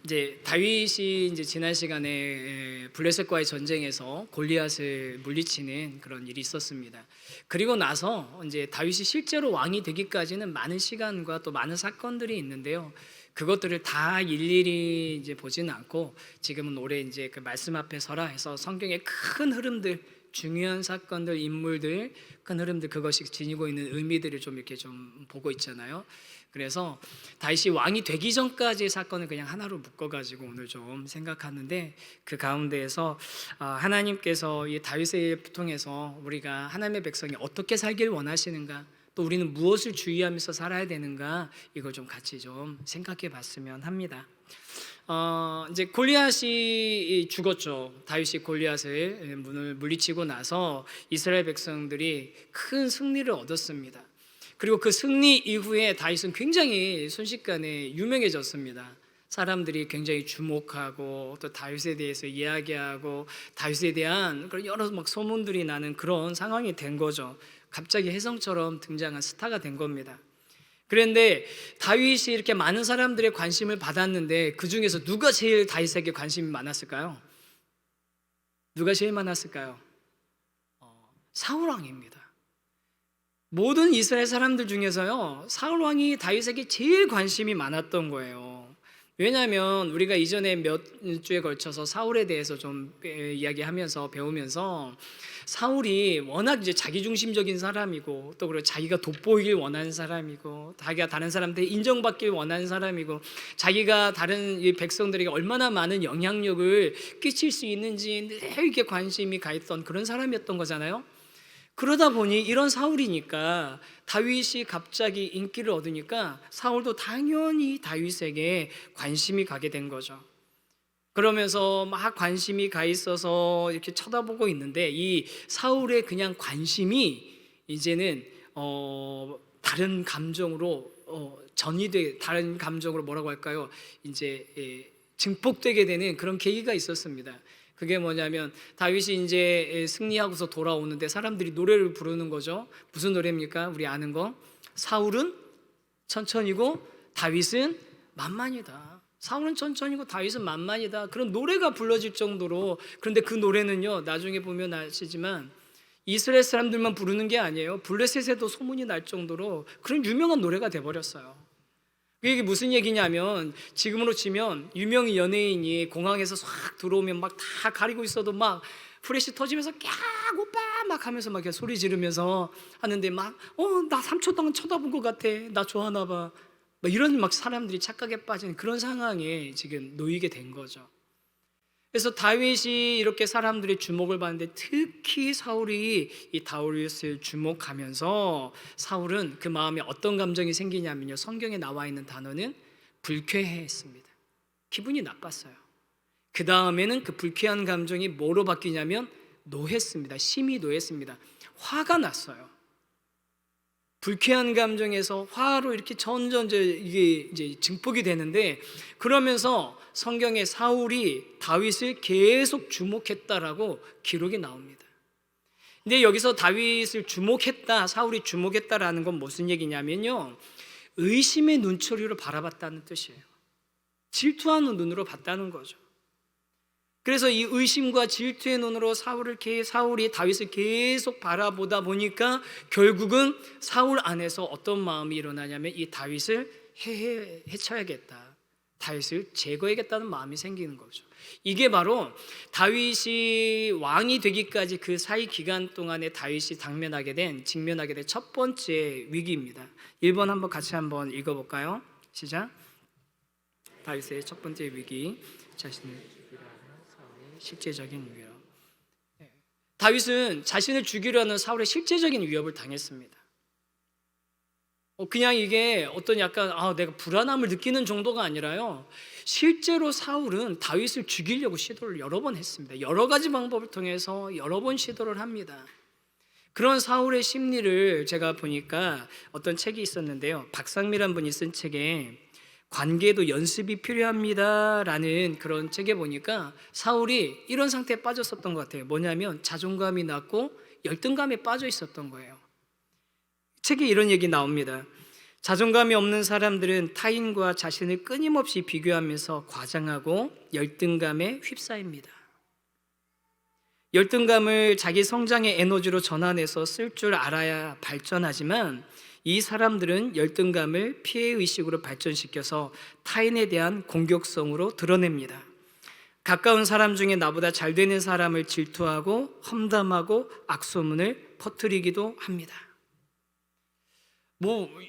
이제 다윗이 이제 지난 시간에 블레셋과의 전쟁에서 골리앗을 물리치는 그런 일이 있었습니다. 그리고 나서 이제 다윗이 실제로 왕이 되기까지는 많은 시간과 또 많은 사건들이 있는데요. 그것들을 다 일일이 이제 보지는 않고 지금은 올해 이제 그 말씀 앞에 서라 해서 성경의 큰 흐름들, 중요한 사건들, 인물들, 큰 흐름들, 그것이 지니고 있는 의미들을 좀 이렇게 좀 보고 있잖아요. 그래서 다윗이 왕이 되기 전까지의 사건을 그냥 하나로 묶어가지고 오늘 좀 생각하는데, 그 가운데에서 하나님께서 이 다윗을 통해서 우리가 하나님의 백성이 어떻게 살기를 원하시는가, 또 우리는 무엇을 주의하면서 살아야 되는가, 이걸 좀 같이 좀 생각해 봤으면 합니다. 이제 골리앗이 죽었죠. 다윗이 골리앗을 물리치고 나서 이스라엘 백성들이 큰 승리를 얻었습니다. 그리고 그 승리 이후에 다윗은 굉장히 순식간에 유명해졌습니다. 사람들이 굉장히 주목하고 또 다윗에 대해서 이야기하고 다윗에 대한 그런 여러 막 소문들이 나는 그런 상황이 된 거죠. 갑자기 혜성처럼 등장한 스타가 된 겁니다. 그런데 다윗이 이렇게 많은 사람들의 관심을 받았는데 그 중에서 누가 제일 다윗에게 관심이 많았을까요? 누가 제일 많았을까요? 사울 왕입니다. 모든 이스라엘 사람들 중에서요, 사울 왕이 다윗에게 제일 관심이 많았던 거예요. 왜냐하면 우리가 이전에 몇 주에 걸쳐서 사울에 대해서 좀 이야기하면서 배우면서, 사울이 워낙 이제 자기중심적인 사람이고, 또 그리고 자기가 돋보이길 원하는 사람이고, 자기가 다른 사람들이 인정받길 원하는 사람이고, 자기가 다른 이 백성들에게 얼마나 많은 영향력을 끼칠 수 있는지 늘 이렇게 관심이 가 있던 그런 사람이었던 거잖아요. 그러다 보니 이런 사울이니까, 다윗이 갑자기 인기를 얻으니까 사울도 당연히 다윗에게 관심이 가게 된 거죠. 그러면서 막 관심이 가 있어서 이렇게 쳐다보고 있는데, 이 사울의 그냥 관심이 이제는 다른 감정으로 다른 감정으로 뭐라고 할까요? 이제 증폭되게 되는 그런 계기가 있었습니다. 그게 뭐냐면, 다윗이 이제 승리하고서 돌아오는데 사람들이 노래를 부르는 거죠. 무슨 노래입니까? 우리 아는 거. 사울은 천천히고 다윗은 만만이다. 사울은 천천히고 다윗은 만만이다. 그런 노래가 불러질 정도로. 그런데 그 노래는요, 나중에 보면 아시지만 이스라엘 사람들만 부르는 게 아니에요. 블레셋에도 소문이 날 정도로 그런 유명한 노래가 돼버렸어요. 이게 무슨 얘기냐면, 지금으로 치면 유명 연예인이 공항에서 싹 들어오면 막 다 가리고 있어도 막 프레시 터지면서 깍 오빠 막 하면서 막 소리 지르면서 하는데, 막 나 3초 동안 쳐다본 것 같아, 나 좋아하나 봐, 막 이런 막 사람들이 착각에 빠진 그런 상황에 지금 놓이게 된 거죠. 그래서 다윗이 이렇게 사람들의 주목을 받는데, 특히 사울이 이 다윗을 주목하면서 사울은 그 마음에 어떤 감정이 생기냐면요, 성경에 나와 있는 단어는 불쾌해했습니다. 기분이 나빴어요. 그 다음에는 그 불쾌한 감정이 뭐로 바뀌냐면 노했습니다. 심히 노했습니다. 화가 났어요. 불쾌한 감정에서 화로 이렇게 점점 이게 이제 증폭이 되는데, 그러면서 성경에 사울이 다윗을 계속 주목했다라고 기록이 나옵니다. 근데 여기서 다윗을 주목했다, 사울이 주목했다라는 건 무슨 얘기냐면요, 의심의 눈초리로 바라봤다는 뜻이에요. 질투하는 눈으로 봤다는 거죠. 그래서 이 의심과 질투의 눈으로 사울이 다윗을 계속 바라보다 보니까 결국은 사울 안에서 어떤 마음이 일어나냐면, 이 다윗을 해쳐야겠다, 다윗을 제거해야겠다는 마음이 생기는 거죠. 이게 바로 다윗이 왕이 되기까지 그 사이 기간 동안에 다윗이 직면하게 된 첫 번째 위기입니다. 1번 한번 같이 한번 읽어볼까요? 시작. 다윗의 첫 번째 위기, 자신을 실제적인 위협. 다윗은 자신을 죽이려 하는 사울의 실제적인 위협을 당했습니다. 그냥 이게 어떤 약간 내가 불안함을 느끼는 정도가 아니라요, 실제로 사울은 다윗을 죽이려고 시도를 여러 번 했습니다. 여러 가지 방법을 통해서 여러 번 시도를 합니다. 그런 사울의 심리를 제가 보니까 어떤 책이 있었는데요, 박상미란 분이 쓴 책에 관계도 연습이 필요합니다 라는 그런 책에 보니까 사울이 이런 상태에 빠졌었던 것 같아요. 뭐냐면 자존감이 낮고 열등감에 빠져 있었던 거예요. 책에 이런 얘기 나옵니다. 자존감이 없는 사람들은 타인과 자신을 끊임없이 비교하면서 과장하고 열등감에 휩싸입니다. 열등감을 자기 성장의 에너지로 전환해서 쓸 줄 알아야 발전하지만 이 사람들은 열등감을 피해의식으로 발전시켜서 타인에 대한 공격성으로 드러냅니다. 가까운 사람 중에 나보다 잘 되는 사람을 질투하고 험담하고 악소문을 퍼뜨리기도 합니다.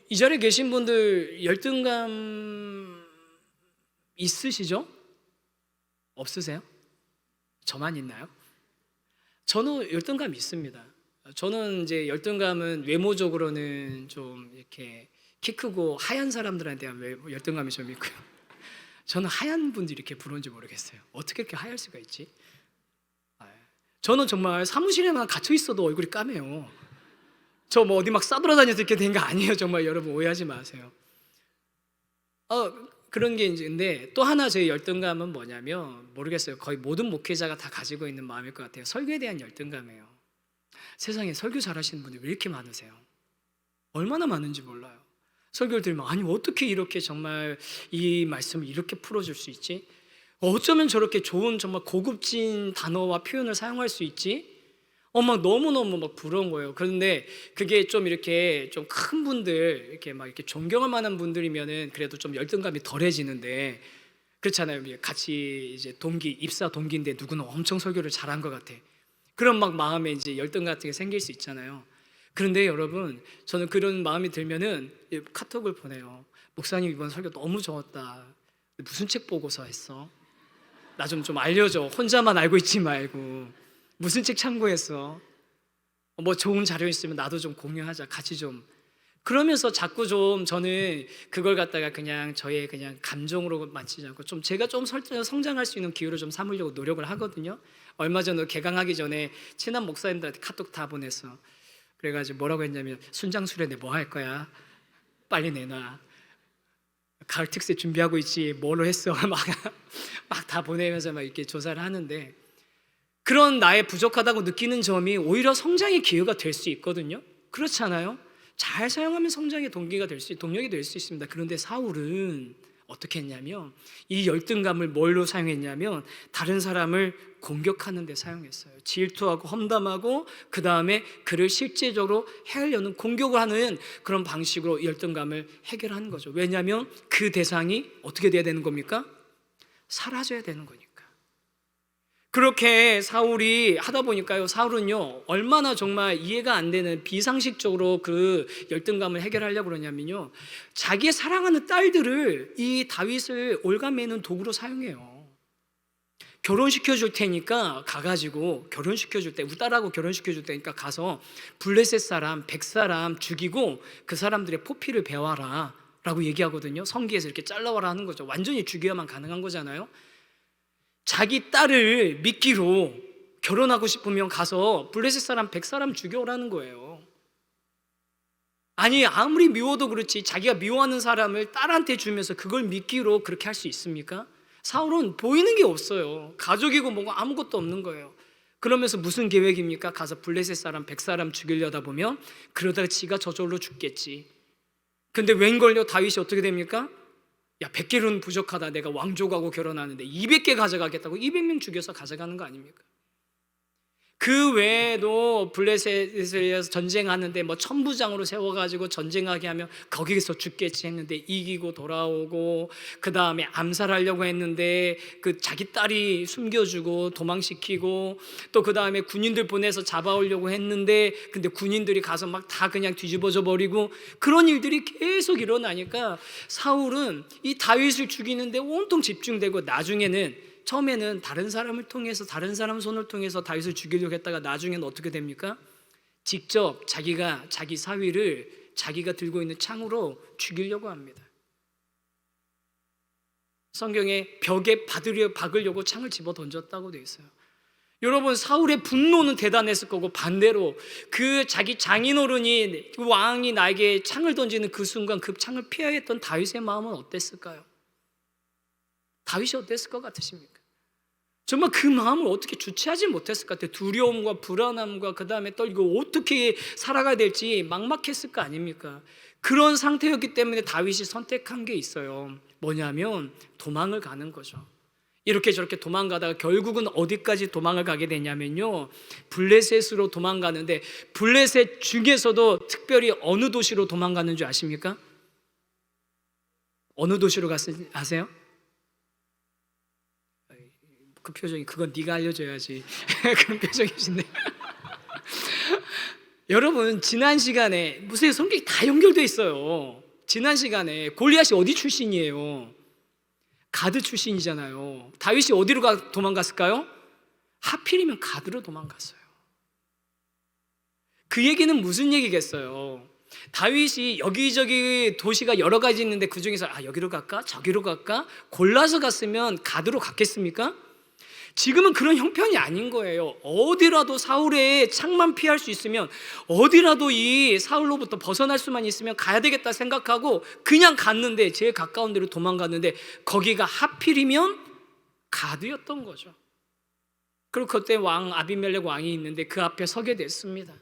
이 자리에 계신 분들 열등감 있으시죠? 없으세요? 저만 있나요? 저는 열등감 있습니다. 저는 이제 열등감은 외모적으로는 좀 이렇게 키 크고 하얀 사람들한테 대한 열등감이 좀 있고요. 저는 하얀 분들이 이렇게 부러운지 모르겠어요. 어떻게 이렇게 하얄 수가 있지? 저는 정말 사무실에만 갇혀 있어도 얼굴이 까매요. 저 어디 막 싸돌아다녀서 이렇게 된 거 아니에요. 정말 여러분 오해하지 마세요. 그런 게 이제 근데 또 하나 제 열등감은 뭐냐면 모르겠어요. 거의 모든 목회자가 다 가지고 있는 마음일 것 같아요. 설교에 대한 열등감이에요. 세상에 설교 잘하시는 분들이 왜 이렇게 많으세요? 얼마나 많은지 몰라요. 설교를 들으면 아니 어떻게 이렇게 정말 이 말씀을 이렇게 풀어줄 수 있지? 어쩌면 저렇게 좋은 정말 고급진 단어와 표현을 사용할 수 있지? 막 너무너무 막 부러운 거예요. 그런데 그게 좀 이렇게 좀 큰 분들, 이렇게 막 이렇게 존경할 만한 분들이면은 그래도 좀 열등감이 덜해지는데 그렇잖아요. 같이 이제 입사 동기인데 누구는 엄청 설교를 잘한 것 같아. 그런 막 마음에 이제 열등 같은 게 생길 수 있잖아요. 그런데 여러분, 저는 그런 마음이 들면은 카톡을 보내요. 목사님 이번 설교 너무 좋았다. 무슨 책 보고서 했어? 나 좀 알려줘. 혼자만 알고 있지 말고. 무슨 책 참고했어? 뭐 좋은 자료 있으면 나도 좀 공유하자. 같이 좀. 그러면서 자꾸 좀 저는 그걸 갖다가 그냥 저의 그냥 감정으로 맞추지 않고 좀 제가 좀 성장할 수 있는 기회로 좀 삼으려고 노력을 하거든요. 얼마 전에 개강하기 전에 친한 목사님들한테 카톡 다 보냈어. 그래가지고 뭐라고 했냐면 순장 수련회 뭐 할 거야? 빨리 내놔. 가을 특세 준비하고 있지. 뭘로 했어? 막 다 보내면서 막 이렇게 조사를 하는데 그런 나의 부족하다고 느끼는 점이 오히려 성장의 기회가 될 수 있거든요. 그렇지 않아요? 잘 사용하면 성장의 동력이 될 수 있습니다. 그런데 사울은 어떻게 했냐면 이 열등감을 뭘로 사용했냐면 다른 사람을 공격하는 데 사용했어요. 질투하고 험담하고 그 다음에 그를 실제적으로 해하려는 공격을 하는 그런 방식으로 열등감을 해결하는 거죠. 왜냐하면 그 대상이 어떻게 돼야 되는 겁니까? 사라져야 되는 거니까. 그렇게 사울이 하다 보니까요, 사울은요 얼마나 정말 이해가 안 되는 비상식적으로 그 열등감을 해결하려고 그러냐면요, 자기 사랑하는 딸들을 이 다윗을 올가매는 도구로 사용해요. 결혼시켜 줄 테니까 가가지고 결혼시켜 줄 때, 우리 딸하고 결혼시켜 줄 테니까 가서 블레셋 사람 100사람 죽이고 그 사람들의 포피를 베와라 라고 얘기하거든요. 성기에서 이렇게 잘라와라 하는 거죠. 완전히 죽여야만 가능한 거잖아요. 자기 딸을 미끼로 결혼하고 싶으면 가서 블레셋 사람 100사람 죽여오라는 거예요. 아니 아무리 미워도 그렇지 자기가 미워하는 사람을 딸한테 주면서 그걸 미끼로 그렇게 할 수 있습니까? 사울은 보이는 게 없어요. 가족이고 뭐고 아무것도 없는 거예요. 그러면서 무슨 계획입니까? 가서 블레셋 사람 100사람 죽이려다 보면 그러다가 지가 저절로 죽겠지. 근데 웬걸요 다윗이 어떻게 됩니까? 야 100개로는 부족하다. 내가 왕족하고 결혼하는데 200개 가져가겠다고 200명 죽여서 가져가는 거 아닙니까? 그 외에도 블레셋에서 전쟁하는데 뭐 천부장으로 세워가지고 전쟁하게 하면 거기서 죽겠지 했는데 이기고 돌아오고, 그 다음에 암살하려고 했는데 그 자기 딸이 숨겨주고 도망시키고, 또 그 다음에 군인들 보내서 잡아오려고 했는데 근데 군인들이 가서 막 다 그냥 뒤집어져 버리고, 그런 일들이 계속 일어나니까 사울은 이 다윗을 죽이는데 온통 집중되고, 나중에는 처음에는 다른 사람을 통해서, 다른 사람 손을 통해서 다윗을 죽이려고 했다가 나중에는 어떻게 됩니까? 직접 자기가 자기 사위를 자기가 들고 있는 창으로 죽이려고 합니다. 성경에 벽에 박으려고 창을 집어 던졌다고 되어 있어요. 여러분, 사울의 분노는 대단했을 거고, 반대로 그 자기 장인어른이, 그 왕이 나에게 창을 던지는 그 순간 그 창을 피해야 했던 다윗의 마음은 어땠을까요? 다윗이 어땠을 것 같으십니까? 정말 그 마음을 어떻게 주체하지 못했을 것 같아요. 두려움과 불안함과 그 다음에 떨리고 어떻게 살아가야 될지 막막했을 거 아닙니까? 그런 상태였기 때문에 다윗이 선택한 게 있어요. 뭐냐면 도망을 가는 거죠. 이렇게 저렇게 도망가다가 결국은 어디까지 도망을 가게 되냐면요, 블레셋으로 도망가는데, 블레셋 중에서도 특별히 어느 도시로 도망가는 줄 아십니까? 어느 도시로 갔는지 아세요? 그 표정이, 그건 네가 알려줘야지. 그런 표정이신데. 여러분, 지난 시간에 무슨 성경이 다 연결돼 있어요. 지난 시간에 골리앗이 어디 출신이에요? 가드 출신이잖아요. 다윗이 어디로 도망갔을까요? 하필이면 가드로 도망갔어요. 그 얘기는 무슨 얘기겠어요? 다윗이 여기저기 도시가 여러 가지 있는데 그 중에서 여기로 갈까? 저기로 갈까? 골라서 갔으면 가드로 갔겠습니까? 지금은 그런 형편이 아닌 거예요. 어디라도 사울의 창만 피할 수 있으면, 어디라도 이 사울로부터 벗어날 수만 있으면 가야 되겠다 생각하고 그냥 갔는데, 제일 가까운 데로 도망갔는데 거기가 하필이면 가드였던 거죠. 그리고 그때 왕 아비멜렉 왕이 있는데 그 앞에 서게 됐습니다.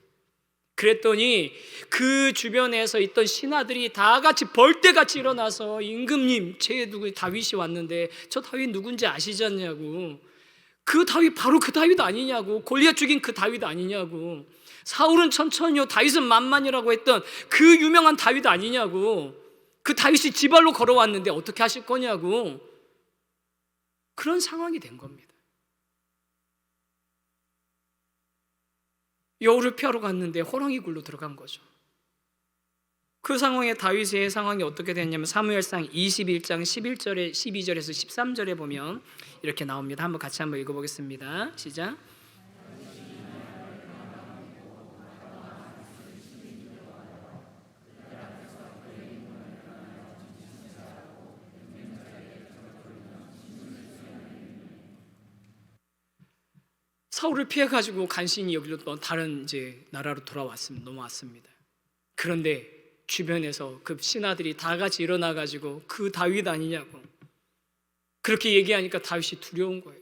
그랬더니 그 주변에서 있던 신하들이 다 같이 벌떼같이 일어나서, 임금님, 다윗이 왔는데 저 다윗 누군지 아시지 않냐고, 그 다윗 바로 그 다윗 아니냐고, 골리앗 죽인 그 다윗 아니냐고, 사울은 천천히요 다윗은 만만이라고 했던 그 유명한 다윗 아니냐고, 그 다윗이 지발로 걸어왔는데 어떻게 하실 거냐고, 그런 상황이 된 겁니다. 여우를 피하러 갔는데 호랑이 굴로 들어간 거죠. 그 상황에 다윗의 상황이 어떻게 됐냐면 사무엘상 21장 11절에 12절에서 13절에 보면 이렇게 나옵니다. 한번 같이 한번 읽어보겠습니다. 시작. 사울을 피해가지고 간신히 여기로 다른 이제 나라로 넘어왔습니다. 그런데 주변에서 그 신하들이 다 같이 일어나가지고 그 다윗 아니냐고 그렇게 얘기하니까 다윗이 두려운 거예요.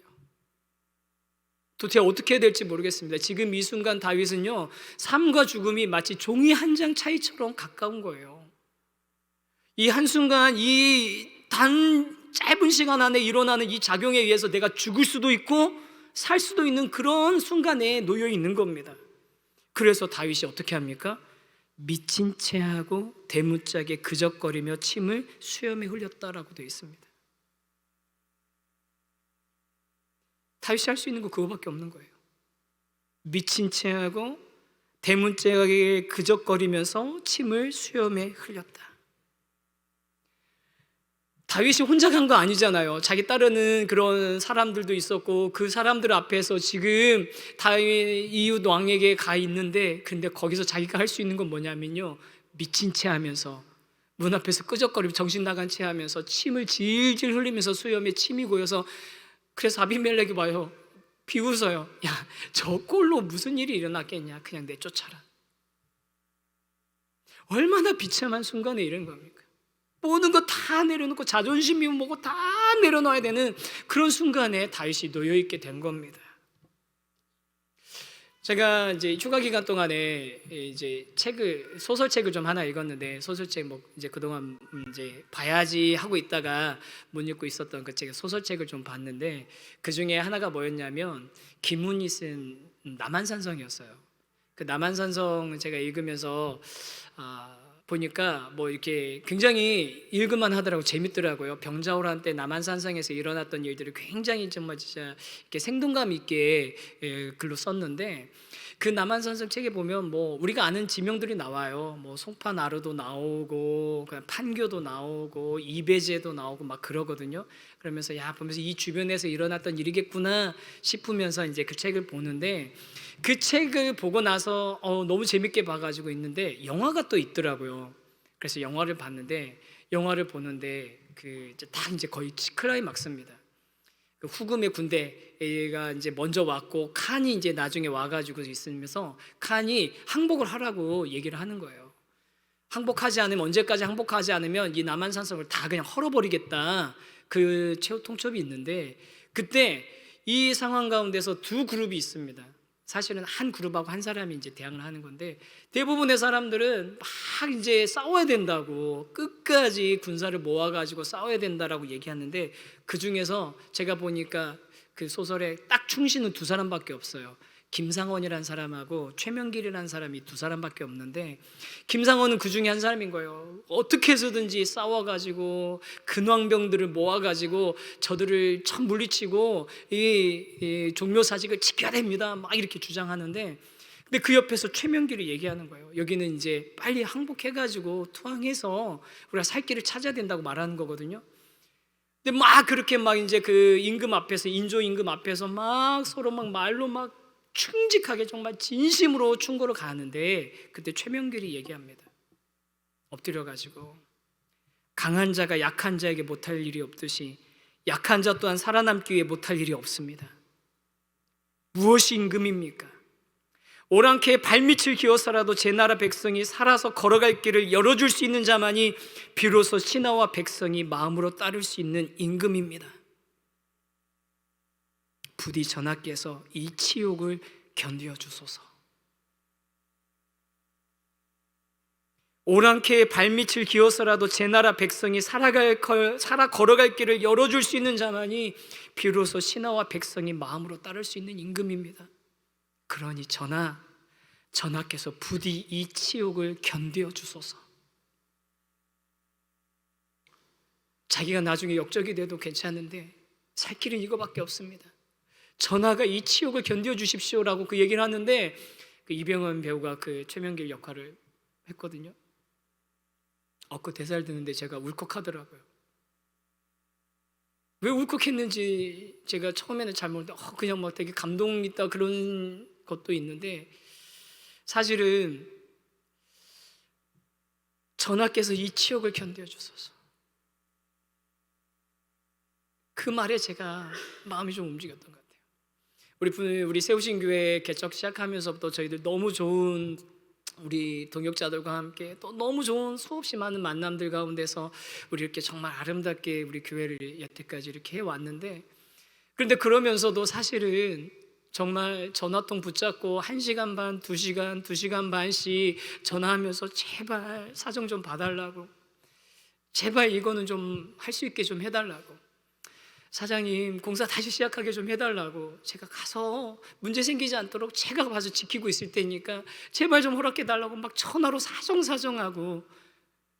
도대체 어떻게 해야 될지 모르겠습니다. 지금 이 순간 다윗은요, 삶과 죽음이 마치 종이 한 장 차이처럼 가까운 거예요. 이 한순간, 이 짧은 시간 안에 일어나는 이 작용에 의해서 내가 죽을 수도 있고 살 수도 있는 그런 순간에 놓여 있는 겁니다. 그래서 다윗이 어떻게 합니까? 미친 체하고 대문짝에 그적거리며 침을 수염에 흘렸다라고 되어 있습니다. 다윗이 할 수 있는 거 그거밖에 없는 거예요. 미친 체하고 대문짝에 그적거리면서 침을 수염에 흘렸다. 다윗이 혼자 간 거 아니잖아요. 자기 따르는 그런 사람들도 있었고 그 사람들 앞에서 지금 다윗 이웃 왕에게 가 있는데, 근데 거기서 자기가 할 수 있는 건 뭐냐면요, 미친 채 하면서 문 앞에서 끄적거리고 정신 나간 채 하면서 침을 질질 흘리면서 수염에 침이 고여서, 그래서 아비멜렉이 와요. 비웃어요. 야, 저 꼴로 무슨 일이 일어났겠냐, 그냥 내쫓아라. 얼마나 비참한 순간에 이런 겁니까? 모든 거 다 내려놓고 자존심이 뭐고 다 내려놔야 되는 그런 순간에 다윗이 놓여있게 된 겁니다. 제가 이제 휴가 기간 동안에 이제 소설책을 좀 하나 읽었는데, 소설책 이제 그동안 이제 봐야지 하고 있다가 못 읽고 있었던 그 소설책을 좀 봤는데, 그 중에 하나가 뭐였냐면 김훈이 쓴 남한산성이었어요. 그 남한산성 제가 읽으면서 보니까 이렇게 굉장히 읽을만 하더라고, 재밌더라고요. 병자호란 때 남한산성에서 일어났던 일들을 굉장히 정말 진짜 이렇게 생동감 있게 글로 썼는데, 그 남한산성 책에 보면 우리가 아는 지명들이 나와요. 송파나루도 나오고 판교도 나오고 이배제도 나오고 막 그러거든요. 그러면서 보면서 이 주변에서 일어났던 일이겠구나 싶으면서 이제 그 책을 보는데, 그 책을 보고 나서 너무 재밌게 봐가지고 있는데 영화가 또 있더라고요. 그래서 영화를 보는데 딱 이제 거의 클라이막스입니다. 그 후금의 군대가 이제 먼저 왔고 칸이 이제 나중에 와가지고 있으면서 칸이 항복을 하라고 얘기를 하는 거예요. 항복하지 않으면, 언제까지 항복하지 않으면 이 남한산성을 다 그냥 헐어버리겠다, 그 최후 통첩이 있는데, 그때 이 상황 가운데서 두 그룹이 있습니다. 사실은 한 그룹하고 한 사람이 이제 대항을 하는 건데, 대부분의 사람들은 막 이제 싸워야 된다고 끝까지 군사를 모아가지고 싸워야 된다라고 얘기하는데, 그 중에서 제가 보니까 그 소설에 딱 충신은 두 사람밖에 없어요. 김상원이라는 사람하고 최명길이라는 사람이 두 사람밖에 없는데, 김상원은 그 중에 한 사람인 거예요. 어떻게 해서든지 싸워가지고 근왕병들을 모아가지고 저들을 참 물리치고 이 종묘사직을 지켜야 됩니다, 막 이렇게 주장하는데, 근데 그 옆에서 최명길이 얘기하는 거예요. 여기는 이제 빨리 항복해가지고 투항해서 우리가 살 길을 찾아야 된다고 말하는 거거든요. 근데 막 그렇게 막 이제 그 임금 앞에서, 인조 임금 앞에서 막 서로 막 말로 막 충직하게 정말 진심으로 충고를 가는데, 그때 최명길이 얘기합니다. 엎드려가지고 강한 자가 약한 자에게 못할 일이 없듯이 약한 자 또한 살아남기 위해 못할 일이 없습니다. 무엇이 임금입니까? 오랑캐의 발밑을 기어서라도 제 나라 백성이 살아서 걸어갈 길을 열어줄 수 있는 자만이 비로소 신하와 백성이 마음으로 따를 수 있는 임금입니다. 부디 전하께서 이 치욕을 견디어 주소서. 오랑캐의 발밑을 기어서라도 제 나라 백성이 살아 걸어갈 길을 열어줄 수 있는 자만이 비로소 신하와 백성이 마음으로 따를 수 있는 임금입니다. 그러니 전하께서 부디 이 치욕을 견디어 주소서. 자기가 나중에 역적이 돼도 괜찮은데 살 길은 이거밖에 없습니다. 전하가 이 치욕을 견뎌 주십시오라고 그 얘기를 하는데, 그 이병헌 배우가 그 최명길 역할을 했거든요. 그 대사를 듣는데 제가 울컥하더라고요. 왜 울컥했는지 제가 처음에는 잘 모르는데 그냥 막 되게 감동 있다 그런 것도 있는데, 사실은 전하께서 이 치욕을 견뎌 주소서, 그 말에 제가 마음이 좀 움직였던 것 같아요. 우리 세우신 교회 개척 시작하면서부터 저희들 너무 좋은 우리 동역자들과 함께 또 너무 좋은 수없이 많은 만남들 가운데서 우리 이렇게 정말 아름답게 우리 교회를 여태까지 이렇게 해왔는데, 그런데 그러면서도 사실은 정말 전화통 붙잡고 1시간 반, 2시간, 2시간 반씩 전화하면서 제발 사정 좀 봐달라고, 제발 이거는 좀 할 수 있게 좀 해달라고, 사장님 공사 다시 시작하게 좀 해달라고, 제가 가서 문제 생기지 않도록 제가 가서 지키고 있을 테니까 제발 좀 허락해달라고 막 전화로 사정하고,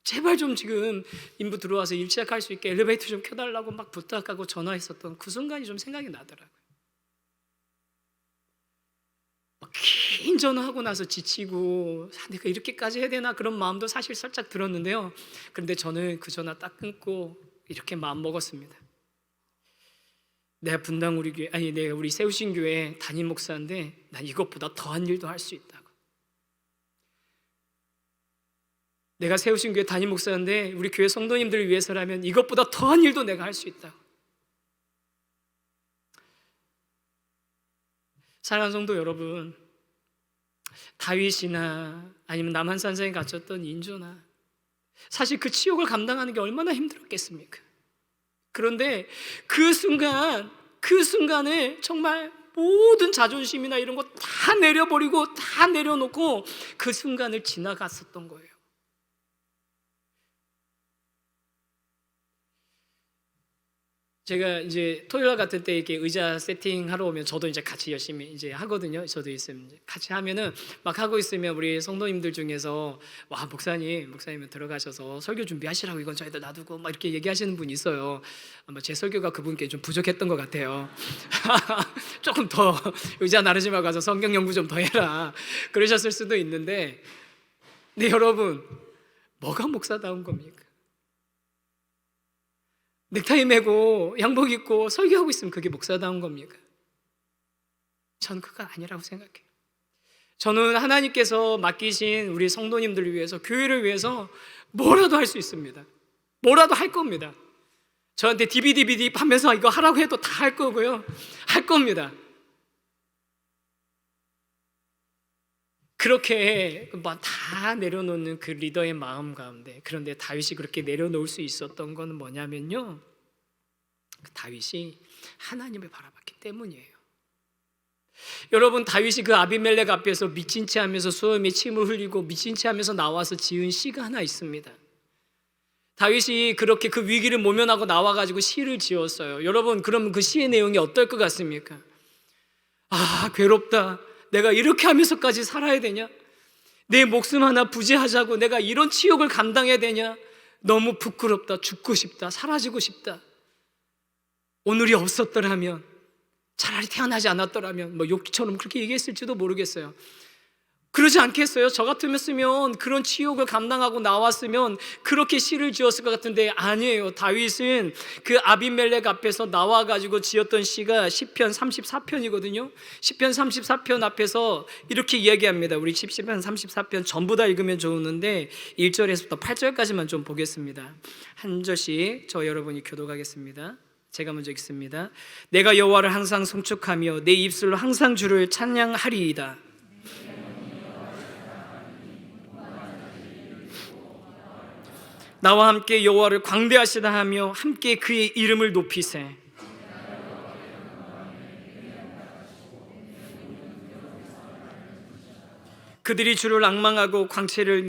제발 좀 지금 인부 들어와서 일 시작할 수 있게 엘리베이터 좀 켜달라고 막 부탁하고 전화했었던 그 순간이 좀 생각이 나더라고요. 막 긴 전화하고 나서 지치고 내가 이렇게까지 해야 되나 그런 마음도 사실 살짝 들었는데요. 그런데 저는 그 전화 딱 끊고 이렇게 마음 먹었습니다. 내가 분당 내가 우리 세우신 교회 담임 목사인데 난 이것보다 더한 일도 할 수 있다고. 내가 세우신 교회 담임 목사인데 우리 교회 성도님들을 위해서라면 이것보다 더한 일도 내가 할 수 있다고. 사랑하는 성도 여러분, 다윗이나 아니면 남한산성에 갇혔던 인조나 사실 그 치욕을 감당하는 게 얼마나 힘들었겠습니까? 그런데 그 순간에 정말 모든 자존심이나 이런 거 다 내려버리고 다 내려놓고 그 순간을 지나갔었던 거예요. 제가 이제 토요일 같은 때 이렇게 의자 세팅하러 오면 저도 이제 같이 열심히 이제 하거든요. 저도 있으면 이제 같이 하면은 막 하고 있으면 우리 성도님들 중에서 와 목사님 들어가셔서 설교 준비하시라고 이건 저희들 놔두고 막 이렇게 얘기하시는 분이 있어요. 아마 제 설교가 그분께 좀 부족했던 것 같아요. 조금 더 의자 나르지 말고 가서 성경 연구 좀 더 해라 그러셨을 수도 있는데, 네 여러분, 뭐가 목사다운 겁니까? 넥타이 매고 양복 입고 설교하고 있으면 그게 목사다운 겁니까? 전 그거 아니라고 생각해요. 저는 하나님께서 맡기신 우리 성도님들을 위해서, 교회를 위해서 뭐라도 할 수 있습니다. 뭐라도 할 겁니다. 저한테 DVD 판매서 이거 하라고 해도 다 할 거고요. 할 겁니다. 그렇게 다 내려놓는 그 리더의 마음 가운데, 그런데 다윗이 그렇게 내려놓을 수 있었던 건 뭐냐면요, 다윗이 하나님을 바라봤기 때문이에요. 여러분, 다윗이 그 아비멜렉 앞에서 미친 채 하면서 수염에 침을 흘리고 미친 채 하면서 나와서 지은 시가 하나 있습니다. 다윗이 그렇게 그 위기를 모면하고 나와가지고 시를 지었어요. 여러분, 그럼 그 시의 내용이 어떨 것 같습니까? 아, 괴롭다. 내가 이렇게 하면서까지 살아야 되냐? 내 목숨 하나 부지하자고 내가 이런 치욕을 감당해야 되냐? 너무 부끄럽다. 죽고 싶다. 사라지고 싶다. 오늘이 없었더라면, 차라리 태어나지 않았더라면, 뭐 욕처럼 그렇게 얘기했을지도 모르겠어요. 그러지 않겠어요? 저 같으면 그런 치욕을 감당하고 나왔으면 그렇게 시를 지었을 것 같은데 아니에요. 다윗은 그 아비멜렉 앞에서 나와가지고 지었던 시가 시편 34편이거든요. 시편 34편 앞에서 이렇게 이야기합니다. 우리 시편 34편 전부 다 읽으면 좋은데 1절에서부터 8절까지만 좀 보겠습니다. 한 절씩 저 여러분이 교독하겠습니다. 제가 먼저 읽습니다. 내가 여호와를 항상 송축하며 내 입술로 항상 주를 찬양하리이다. 나와 함께 여호와를 광대하시다 하며 함께 그의 이름을 높이세. 그들이 주를 앙망하고 광채를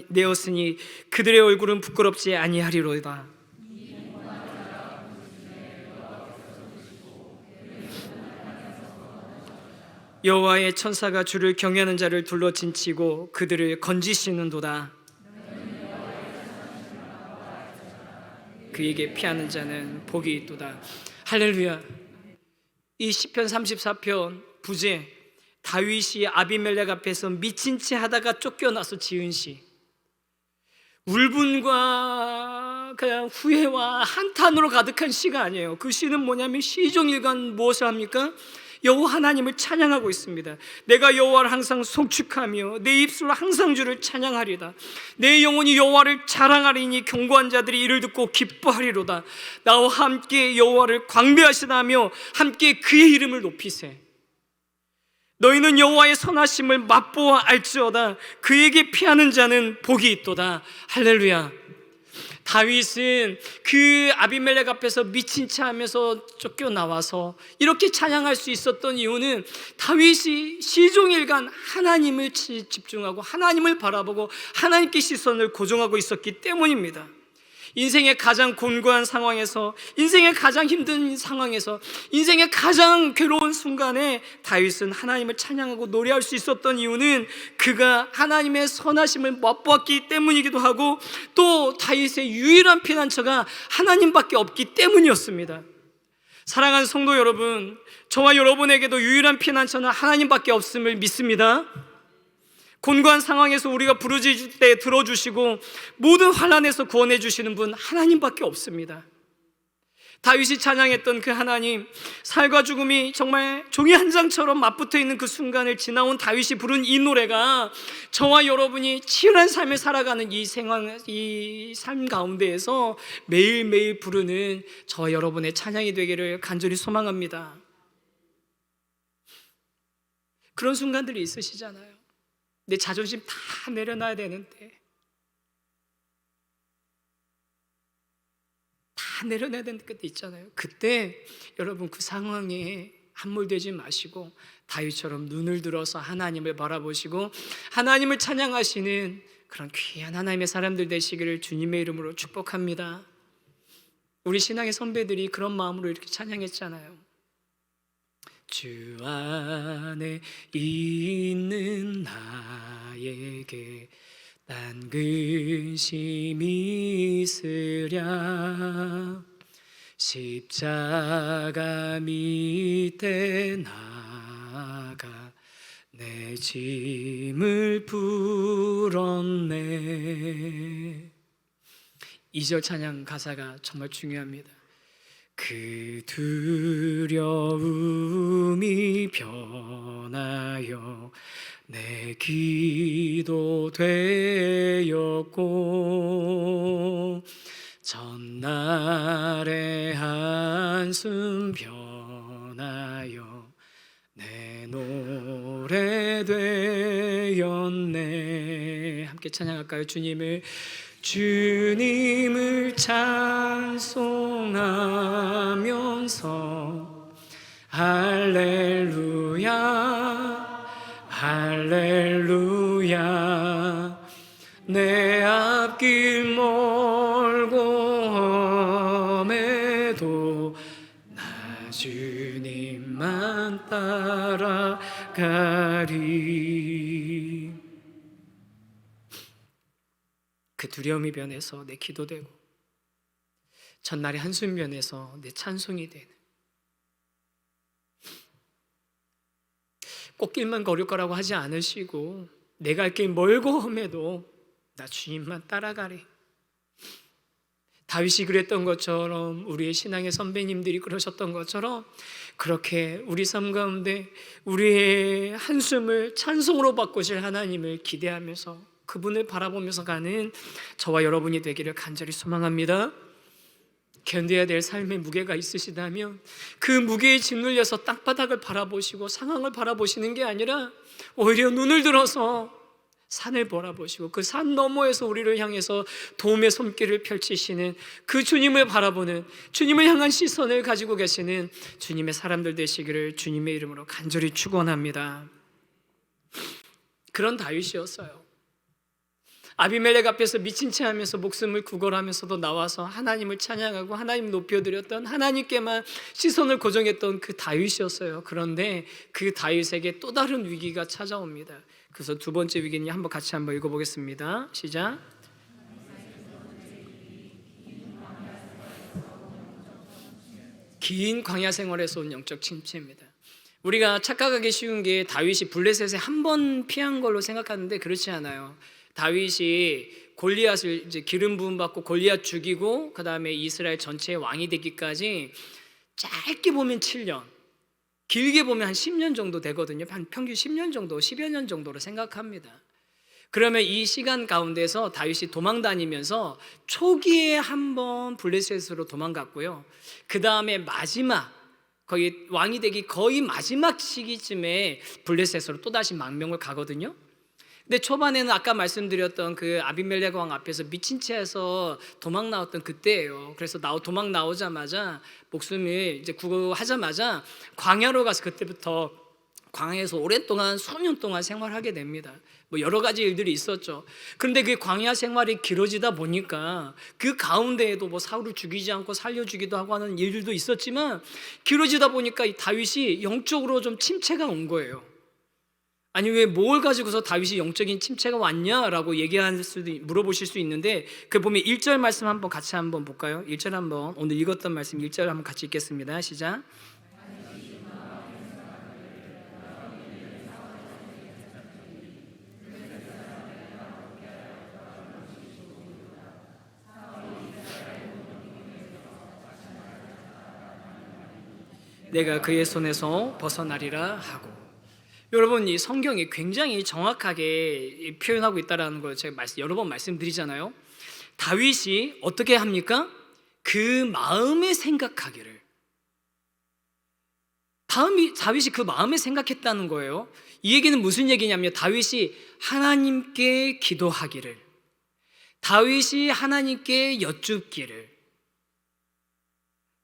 내었으니 그들의 얼굴은 부끄럽지 아니하리로다. 여호와의 천사가 주를 경외하는 자를 둘러 진치고 그들을 건지시는도다. 그에게 피하는 자는 복이 있도다. 할렐루야. 이 시편 34편 부제, 다윗이 아비멜렉 앞에서 미친 채 하다가 쫓겨나서 지은 시, 울분과 그냥 후회와 한탄으로 가득한 시가 아니에요. 그 시는 뭐냐면 시종일관 무엇을 합니까? 여호와 하나님을 찬양하고 있습니다. 내가 여호와를 항상 송축하며 내 입술로 항상 주를 찬양하리다. 내 영혼이 여호와를 자랑하리니 경고한 자들이 이를 듣고 기뻐하리로다. 나와 함께 여호와를 광대하시다며 함께 그의 이름을 높이세. 너희는 여호와의 선하심을 맛보아 알지어다. 그에게 피하는 자는 복이 있도다. 할렐루야. 다윗은 그 아비멜렉 앞에서 미친 채 하면서 쫓겨나와서 이렇게 찬양할 수 있었던 이유는 다윗이 시종일관 하나님을 집중하고 하나님을 바라보고 하나님께 시선을 고정하고 있었기 때문입니다. 인생의 가장 곤고한 상황에서, 인생의 가장 힘든 상황에서, 인생의 가장 괴로운 순간에 다윗은 하나님을 찬양하고 노래할 수 있었던 이유는 그가 하나님의 선하심을 맛보았기 때문이기도 하고, 또 다윗의 유일한 피난처가 하나님밖에 없기 때문이었습니다. 사랑하는 성도 여러분, 저와 여러분에게도 유일한 피난처는 하나님밖에 없음을 믿습니다. 곤고한 상황에서 우리가 부르짖을 때 들어주시고 모든 환난에서 구원해 주시는 분 하나님밖에 없습니다. 다윗이 찬양했던 그 하나님, 살과 죽음이 정말 종이 한 장처럼 맞붙어 있는 그 순간을 지나온 다윗이 부른 이 노래가 저와 여러분이 치열한 삶을 살아가는 이 삶 가운데에서 매일매일 부르는 저와 여러분의 찬양이 되기를 간절히 소망합니다. 그런 순간들이 있으시잖아요. 내 자존심 다 내려놔야 되는데, 다 내려놔야 되는 그때 있잖아요. 그때 여러분 그 상황에 함몰되지 마시고 다윗처럼 눈을 들어서 하나님을 바라보시고 하나님을 찬양하시는 그런 귀한 하나님의 사람들 되시기를 주님의 이름으로 축복합니다. 우리 신앙의 선배들이 그런 마음으로 이렇게 찬양했잖아요. 주 안에 있는 나에게 딴 근심이 있으랴 십자가 밑에 나가 내 짐을 풀었네. 2절 찬양 가사가 정말 중요합니다. 그 두려움이 변하여 내 기도 되었고 전날의 한숨 변하여 내 노래 되었네. 함께 찬양할까요? 주님을 찬송하며 할렐루야 할렐루야 내 앞길 멀고 험해도 나 주님만 따라가리. 그 두려움이 변해서 내 기도되고 전날의 한숨 변해서 내 찬송이 되는, 꽃길만 걸을 거라고 하지 않으시고 내가 갈 길 멀고 험해도 나 주님만 따라가리. 다윗이 그랬던 것처럼, 우리의 신앙의 선배님들이 그러셨던 것처럼, 그렇게 우리 삶 가운데 우리의 한숨을 찬송으로 바꾸실 하나님을 기대하면서 그분을 바라보면서 가는 저와 여러분이 되기를 간절히 소망합니다. 견뎌야 될 삶의 무게가 있으시다면 그 무게에 짓눌려서 땅바닥을 바라보시고 상황을 바라보시는 게 아니라 오히려 눈을 들어서 산을 바라보시고 그 산 너머에서 우리를 향해서 도움의 손길을 펼치시는 그 주님을 바라보는, 주님을 향한 시선을 가지고 계시는 주님의 사람들 되시기를 주님의 이름으로 간절히 축원합니다. 그런 다윗이었어요. 아비멜렉 앞에서 미친 채 하면서 목숨을 구걸하면서도 나와서 하나님을 찬양하고 하나님 높여드렸던, 하나님께만 시선을 고정했던 그 다윗이었어요. 그런데 그 다윗에게 또 다른 위기가 찾아옵니다. 그래서 두 번째 위기는 한번 같이 한번 읽어보겠습니다. 시작. 긴 광야 생활에서 온 영적 침체입니다. 우리가 착각하기 쉬운 게 다윗이 블레셋에 한 번 피한 걸로 생각하는데 그렇지 않아요. 다윗이 골리앗을 이제 기름 부음 받고 골리앗 죽이고 그 다음에 이스라엘 전체의 왕이 되기까지 짧게 보면 7년, 길게 보면 한 10년 정도 되거든요. 한 평균 10년 정도, 10여 년 정도로 생각합니다. 그러면 이 시간 가운데서 다윗이 도망 다니면서 초기에 한번 블레셋으로 도망갔고요. 그 다음에 마지막, 거의 왕이 되기 거의 마지막 시기쯤에 블레셋으로 또다시 망명을 가거든요. 근데 초반에는 아까 말씀드렸던 그 아비멜렉 왕 앞에서 미친 채해서 도망 나왔던 그때예요. 그래서 도망 나오자마자 목숨을 이제 구하자마자 광야로 가서 그때부터 광야에서 오랫동안 수년 동안 생활하게 됩니다. 뭐 여러 가지 일들이 있었죠. 그런데 그 광야 생활이 길어지다 보니까 그 가운데에도 뭐 사울을 죽이지 않고 살려주기도 하고 하는 일들도 있었지만 길어지다 보니까 이 다윗이 영적으로 좀 침체가 온 거예요. 아니 왜 뭘 가지고서 다윗이 영적인 침체가 왔냐라고 물어보실 수 있는데, 그 보면 1절 말씀 한번 같이 한번 볼까요? 1절 한번, 오늘 읽었던 말씀 1절 한번 같이 읽겠습니다. 시작. 내가 그의 손에서 벗어나리라 하고. 여러분, 이 성경이 굉장히 정확하게 표현하고 있다는 걸 제가 여러 번 말씀드리잖아요. 다윗이 어떻게 합니까? 그 마음에 생각하기를. 다윗이 그 마음에 생각했다는 거예요. 이 얘기는 무슨 얘기냐면 다윗이 하나님께 기도하기를, 다윗이 하나님께 여쭙기를,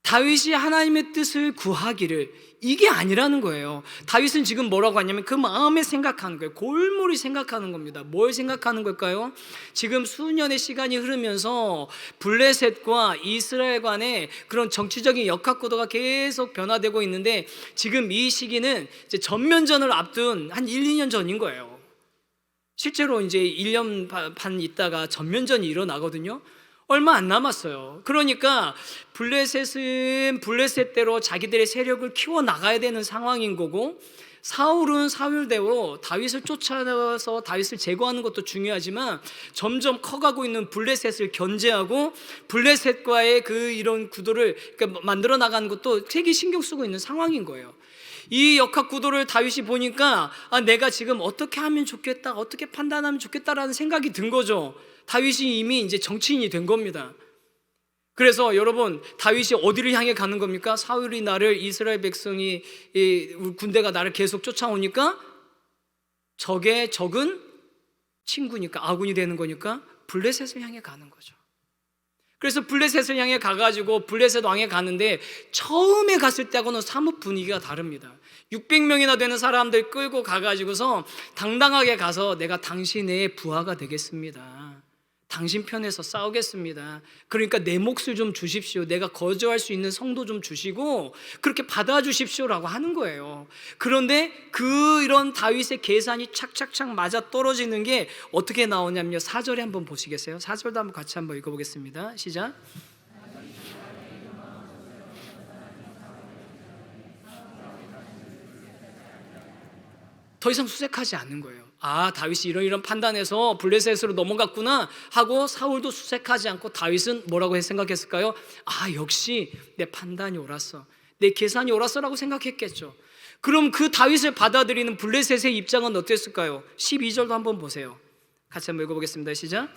다윗이 하나님의 뜻을 구하기를, 이게 아니라는 거예요. 다윗은 지금 뭐라고 하냐면 그 마음에 생각하는 거예요. 골몰이 생각하는 겁니다. 뭘 생각하는 걸까요? 지금 수년의 시간이 흐르면서 블레셋과 이스라엘 간의 그런 정치적인 역학구도가 계속 변화되고 있는데, 지금 이 시기는 이제 전면전을 앞둔 한 1, 2년 전인 거예요. 실제로 이제 1년 반 있다가 전면전이 일어나거든요. 얼마 안 남았어요. 그러니까 블레셋은 블레셋대로 자기들의 세력을 키워나가야 되는 상황인 거고, 사울은 사울대로 다윗을 쫓아내서 다윗을 제거하는 것도 중요하지만 점점 커가고 있는 블레셋을 견제하고 블레셋과의 그 이런 구도를 만들어 나가는 것도 되게 신경 쓰고 있는 상황인 거예요. 이 역학 구도를 다윗이 보니까 내가 지금 어떻게 하면 좋겠다, 어떻게 판단하면 좋겠다라는 생각이 든 거죠. 다윗이 이미 이제 정치인이 된 겁니다. 그래서 여러분, 다윗이 어디를 향해 가는 겁니까? 사울이 나를, 이스라엘 백성이, 군대가 나를 계속 쫓아오니까 적은 친구니까, 아군이 되는 거니까 블레셋을 향해 가는 거죠. 그래서 블레셋을 향해 가가지고 블레셋 왕에 가는데 처음에 갔을 때하고는 사뭇 분위기가 다릅니다. 600명이나 되는 사람들 끌고 가가지고서 당당하게 가서 내가 당신의 부하가 되겠습니다. 당신 편에서 싸우겠습니다. 그러니까 내 몫을 좀 주십시오. 내가 거주할 수 있는 성도 좀 주시고 그렇게 받아주십시오라고 하는 거예요. 그런데 이런 다윗의 계산이 착착착 맞아 떨어지는 게 어떻게 나오냐면요, 4절에 한번 보시겠어요? 4절도 한번 같이 한번 읽어보겠습니다. 시작. 더 이상 수색하지 않는 거예요. 아, 다윗이 이런 판단해서 블레셋으로 넘어갔구나 하고 사울도 수색하지 않고 다윗은 뭐라고 생각했을까요? 아, 역시 내 판단이 옳았어, 내 계산이 옳았어라고 생각했겠죠. 그럼 그 다윗을 받아들이는 블레셋의 입장은 어땠을까요? 12절도 한번 보세요. 같이 한번 읽어보겠습니다. 시작.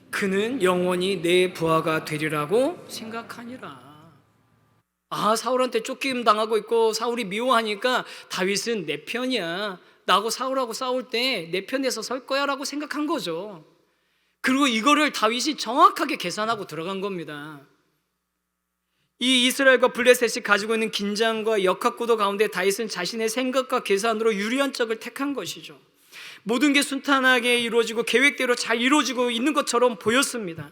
그는 영원히 내 부하가 되리라고 생각하니라. 아, 사울한테 쫓김 당하고 있고 사울이 미워하니까 다윗은 내 편이야, 나하고 사울하고 싸울 때 내 편에서 설 거야 라고 생각한 거죠. 그리고 이거를 다윗이 정확하게 계산하고 들어간 겁니다. 이 이스라엘과 블레셋이 가지고 있는 긴장과 역학구도 가운데 다윗은 자신의 생각과 계산으로 유리한 쪽을 택한 것이죠. 모든 게 순탄하게 이루어지고 계획대로 잘 이루어지고 있는 것처럼 보였습니다.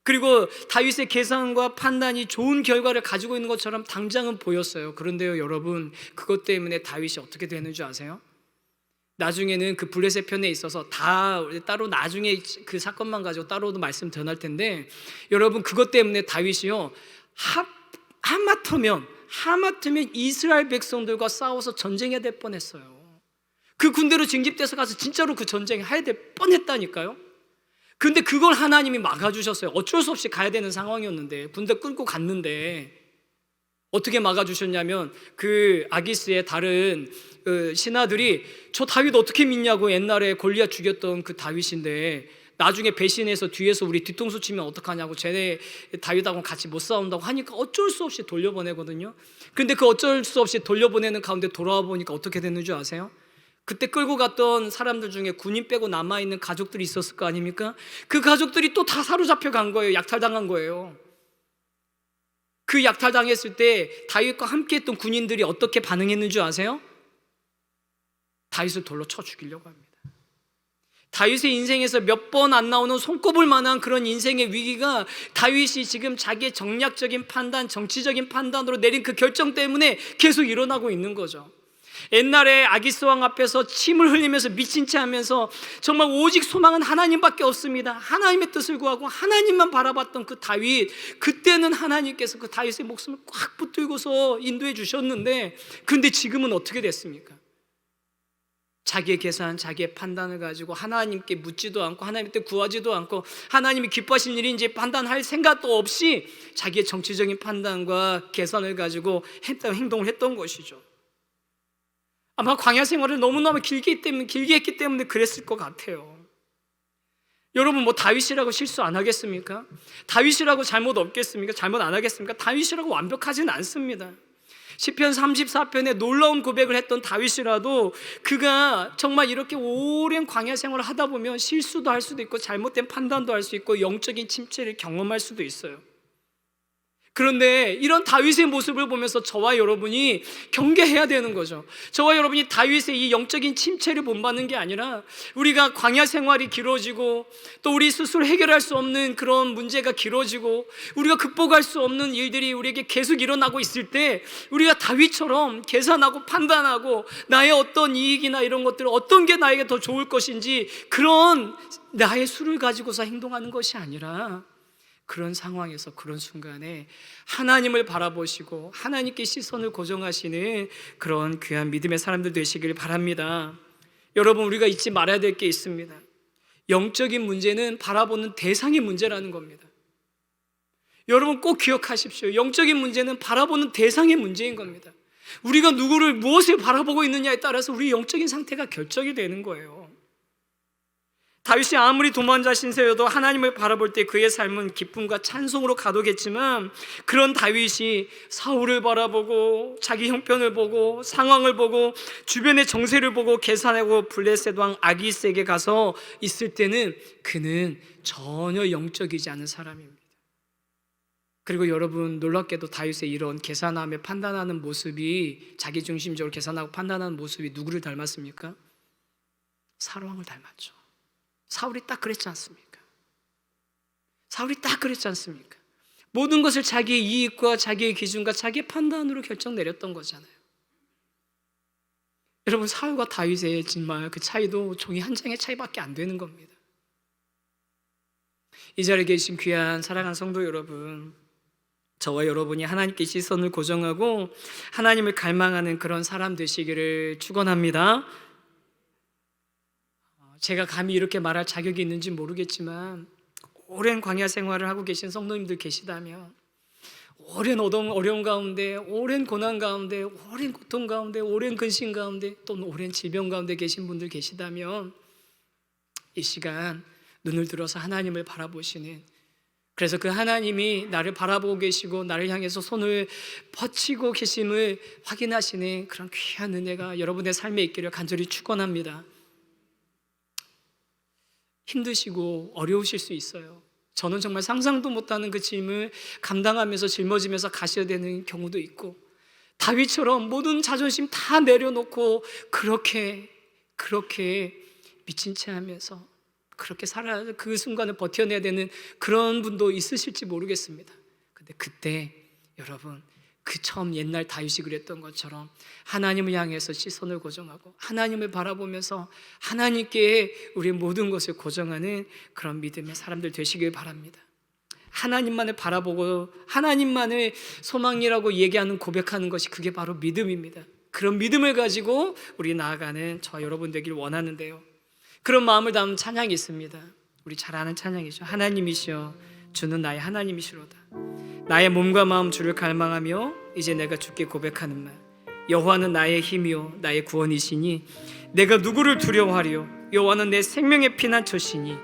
그리고 다윗의 계산과 판단이 좋은 결과를 가지고 있는 것처럼 당장은 보였어요. 그런데요, 여러분, 그것 때문에 다윗이 어떻게 되는 줄 아세요? 나중에는 그 블레셋 편에 있어서 다 따로 나중에 그 사건만 가지고 따로도 말씀 전할 텐데, 여러분, 그것 때문에 다윗이요, 하마터면 이스라엘 백성들과 싸워서 전쟁해야 될 뻔했어요. 그 군대로 징집돼서 가서 진짜로 그 전쟁 해야 될 뻔했다니까요. 근데 그걸 하나님이 막아주셨어요. 어쩔 수 없이 가야 되는 상황이었는데, 군대 끌고 갔는데 어떻게 막아주셨냐면, 그 아기스의 다른 신하들이 저 다윗 어떻게 믿냐고, 옛날에 골리앗 죽였던 그 다윗인데 나중에 배신해서 뒤에서 우리 뒤통수 치면 어떡하냐고, 쟤네 다윗하고 같이 못 싸운다고 하니까 어쩔 수 없이 돌려보내거든요. 근데 그 어쩔 수 없이 돌려보내는 가운데 돌아와 보니까 어떻게 됐는 줄 아세요? 그때 끌고 갔던 사람들 중에 군인 빼고 남아있는 가족들이 있었을 거 아닙니까? 그 가족들이 또 다 사로잡혀 간 거예요. 약탈당한 거예요. 그 약탈당했을 때 다윗과 함께 했던 군인들이 어떻게 반응했는 줄 아세요? 다윗을 돌로 쳐 죽이려고 합니다. 다윗의 인생에서 몇 번 안 나오는 손꼽을 만한 그런 인생의 위기가 다윗이 지금 자기의 정략적인 판단, 정치적인 판단으로 내린 그 결정 때문에 계속 일어나고 있는 거죠. 옛날에 아기스 왕 앞에서 침을 흘리면서 미친 채 하면서 정말 오직 소망은 하나님밖에 없습니다, 하나님의 뜻을 구하고 하나님만 바라봤던 그 다윗, 그때는 하나님께서 그 다윗의 목숨을 꽉 붙들고서 인도해 주셨는데, 근데 지금은 어떻게 됐습니까? 자기의 계산, 자기의 판단을 가지고 하나님께 묻지도 않고 하나님께 구하지도 않고 하나님이 기뻐하실 일인지 판단할 생각도 없이 자기의 정치적인 판단과 계산을 가지고 행동을 했던 것이죠. 아마 광야 생활을 너무너무 길게 했기 때문에 그랬을 것 같아요. 여러분, 뭐 다윗이라고 실수 안 하겠습니까? 다윗이라고 잘못 없겠습니까? 잘못 안 하겠습니까? 다윗이라고 완벽하진 않습니다. 시편 34편에 놀라운 고백을 했던 다윗이라도 그가 정말 이렇게 오랜 광야 생활을 하다 보면 실수도 할 수도 있고 잘못된 판단도 할 수 있고 영적인 침체를 경험할 수도 있어요. 그런데 이런 다윗의 모습을 보면서 저와 여러분이 경계해야 되는 거죠. 저와 여러분이 다윗의 이 영적인 침체를 본받는 게 아니라, 우리가 광야 생활이 길어지고 또 우리 스스로 해결할 수 없는 그런 문제가 길어지고 우리가 극복할 수 없는 일들이 우리에게 계속 일어나고 있을 때, 우리가 다윗처럼 계산하고 판단하고 나의 어떤 이익이나 이런 것들, 어떤 게 나에게 더 좋을 것인지 그런 나의 수를 가지고서 행동하는 것이 아니라, 그런 상황에서 그런 순간에 하나님을 바라보시고 하나님께 시선을 고정하시는 그런 귀한 믿음의 사람들 되시길 바랍니다. 여러분, 우리가 잊지 말아야 될 게 있습니다. 영적인 문제는 바라보는 대상의 문제라는 겁니다. 여러분, 꼭 기억하십시오. 영적인 문제는 바라보는 대상의 문제인 겁니다. 우리가 누구를, 무엇을 바라보고 있느냐에 따라서 우리 영적인 상태가 결정이 되는 거예요. 다윗이 아무리 도망자 신세여도 하나님을 바라볼 때 그의 삶은 기쁨과 찬송으로 가득했지만, 그런 다윗이 사울을 바라보고 자기 형편을 보고 상황을 보고 주변의 정세를 보고 계산하고 블레셋 왕 아기스에게 가서 있을 때는 그는 전혀 영적이지 않은 사람입니다. 그리고 여러분, 놀랍게도 다윗의 이런 계산하며 판단하는 모습이, 자기중심적으로 계산하고 판단하는 모습이 누구를 닮았습니까? 사울왕을 닮았죠. 사울이 딱 그랬지 않습니까? 사울이 딱 그랬지 않습니까? 모든 것을 자기의 이익과 자기의 기준과 자기의 판단으로 결정 내렸던 거잖아요. 여러분, 사울과 다윗의 정말 그 차이도 종이 한 장의 차이밖에 안 되는 겁니다. 이 자리에 계신 귀한 사랑하는 성도 여러분, 저와 여러분이 하나님께 시선을 고정하고 하나님을 갈망하는 그런 사람 되시기를 축원합니다. 제가 감히 이렇게 말할 자격이 있는지 모르겠지만, 오랜 광야 생활을 하고 계신 성도님들 계시다면, 오랜 어려움 가운데, 오랜 고난 가운데, 오랜 고통 가운데, 오랜 근심 가운데, 또는 오랜 질병 가운데 계신 분들 계시다면, 이 시간 눈을 들어서 하나님을 바라보시는, 그래서 그 하나님이 나를 바라보고 계시고 나를 향해서 손을 뻗치고 계심을 확인하시는 그런 귀한 은혜가 여러분의 삶에 있기를 간절히 축원합니다. 힘드시고 어려우실 수 있어요. 저는 정말 상상도 못하는 그 짐을 감당하면서 짊어지면서 가셔야 되는 경우도 있고, 다윗처럼 모든 자존심 다 내려놓고 그렇게 미친 채 하면서 그렇게 그 순간을 버텨내야 되는 그런 분도 있으실지 모르겠습니다. 근데 그때 여러분, 그 처음 옛날 다윗이 그랬던 것처럼 하나님을 향해서 시선을 고정하고 하나님을 바라보면서 하나님께 우리의 모든 것을 고정하는 그런 믿음의 사람들 되시길 바랍니다. 하나님만을 바라보고 하나님만을 소망이라고 얘기하는, 고백하는 것이 그게 바로 믿음입니다. 그런 믿음을 가지고 우리 나아가는 저와 여러분 되길 원하는데요, 그런 마음을 담은 찬양이 있습니다. 우리 잘 아는 찬양이죠. 하나님이시여 주는 나의 하나님이시로다. 나의 몸과 마음 주를 갈망하며 이제 내가 주께 고백하는 말, 여호와는 나의 힘이요 나의 구원이시니 내가 누구를 두려워하리요. 여호와는 내 생명의 피난처시니.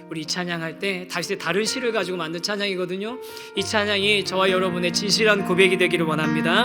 우리 찬양할 때 다윗의 다른 시를 가지고 만든 찬양이거든요. 이 찬양이 저와 여러분의 진실한 고백이 되기를 원합니다.